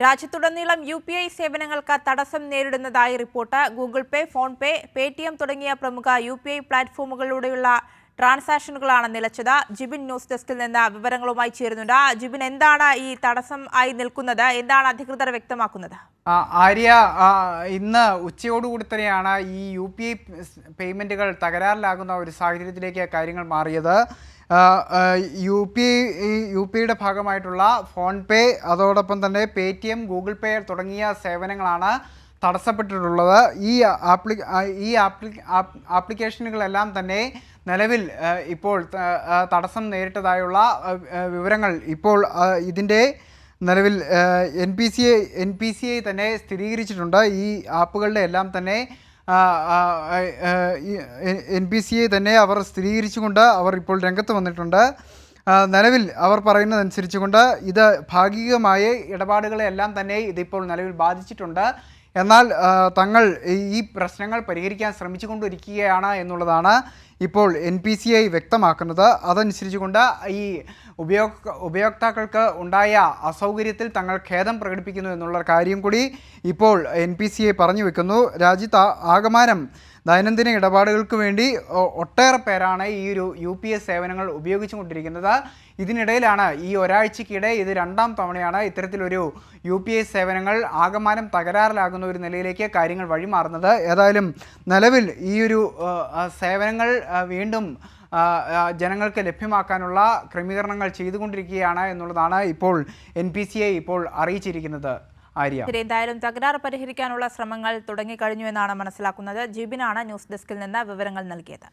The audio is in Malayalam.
രാജ്യത്തുടനീളം UPI സേവനങ്ങൾക്ക് തടസ്സം നേരിടുന്നതായി റിപ്പോർട്ട്. ഗൂഗിൾ പേ, ഫോൺ പേ, പേടിഎം തുടങ്ങിയ പ്രമുഖ UPI പ്ലാറ്റ്ഫോമുകളിലൂടെയുള്ള ട്രാൻസാക്ഷനുകളാണ് നിലച്ചത്. ജിബിൻ ന്യൂസ് ഡെസ്കിൽ നിന്ന് വിവരങ്ങളുമായി ചേരുന്നുണ്ട്. ജിബിൻ, എന്താണ് ഈ തടസ്സം ആയി നിൽക്കുന്നത്? എന്താണ് അധികൃതർ വ്യക്തമാക്കുന്നത്? ആര്യ, ഇന്ന് ഉച്ചയോടുകൂടി തന്നെയാണ് ഈ UPI പേയ്മെൻറ്റുകൾ തകരാറിലാകുന്ന ഒരു സാഹചര്യത്തിലേക്ക് കാര്യങ്ങൾ മാറിയത്. UPIയുടെ ഭാഗമായിട്ടുള്ള ഫോൺ പേ, അതോടൊപ്പം തന്നെ പേടിഎം, ഗൂഗിൾ പേ തുടങ്ങിയ സേവനങ്ങളാണ് തടസ്സപ്പെട്ടിട്ടുള്ളത്. ഈ ആപ്ലിക്കേഷനുകളെല്ലാം തന്നെ നിലവിൽ ഇപ്പോൾ തടസ്സം നേരിട്ടതായുള്ള വിവരങ്ങൾ ഇപ്പോൾ ഇതിൻ്റെ നിലവിൽ NPCI തന്നെ സ്ഥിരീകരിച്ചിട്ടുണ്ട്. ഈ ആപ്പുകളുടെ എല്ലാം തന്നെ NPCI തന്നെ അവർ സ്ഥിരീകരിച്ചുകൊണ്ട് അവർ ഇപ്പോൾ രംഗത്ത് വന്നിട്ടുണ്ട്. നിലവിൽ അവർ പറയുന്നതനുസരിച്ചുകൊണ്ട് ഇത് ഭാഗികമായ ഇടപാടുകളെല്ലാം തന്നെ ഇതിപ്പോൾ നിലവിൽ ബാധിച്ചിട്ടുണ്ട്. എന്നാൽ തങ്ങൾ ഈ പ്രശ്നങ്ങൾ പരിഹരിക്കാൻ ശ്രമിച്ചുകൊണ്ടിരിക്കുകയാണ് എന്നുള്ളതാണ് ഇപ്പോൾ NPCI വ്യക്തമാക്കുന്നത്. അതനുസരിച്ചുകൊണ്ട് ഈ ഉപയോക്താക്കൾക്ക് ഉണ്ടായ അസൗകര്യത്തിൽ തങ്ങൾ ഖേദം പ്രകടിപ്പിക്കുന്നു എന്നുള്ള കാര്യം കൂടി ഇപ്പോൾ NPCI പറഞ്ഞു വെക്കുന്നു. രാജ്യത്ത് ആകമാനം ദൈനംദിന ഇടപാടുകൾക്ക് വേണ്ടി ഒട്ടേറെ പേരാണ് ഈ ഒരു UPI സേവനങ്ങൾ ഉപയോഗിച്ചുകൊണ്ടിരിക്കുന്നത്. ഇതിനിടയിലാണ് ഈ ഒരാഴ്ചക്കിടെ ഇത് രണ്ടാം തവണയാണ് ഇത്തരത്തിലൊരു UPI സേവനങ്ങൾ ആകമാനം തകരാറിലാകുന്ന ഒരു നിലയിലേക്ക് കാര്യങ്ങൾ വഴിമാറുന്നത്. ഏതായാലും നിലവിൽ ഈ ഒരു സേവനങ്ങൾ വീണ്ടും ജനങ്ങൾക്ക് ലഭ്യമാക്കാനുള്ള ക്രമീകരണങ്ങൾ ചെയ്തുകൊണ്ടിരിക്കുകയാണ് എന്നുള്ളതാണ് ഇപ്പോൾ NPCI ഇപ്പോൾ അറിയിച്ചിരിക്കുന്നത്. എന്തായാലും തകരാറ് പരിഹരിക്കാനുള്ള ശ്രമങ്ങൾ തുടങ്ങിക്കഴിഞ്ഞു എന്നാണ് മനസ്സിലാക്കുന്നത്. ജിബിനാണ് ന്യൂസ് ഡെസ്കിൽ നിന്ന് വിവരങ്ങൾ നൽകിയത്.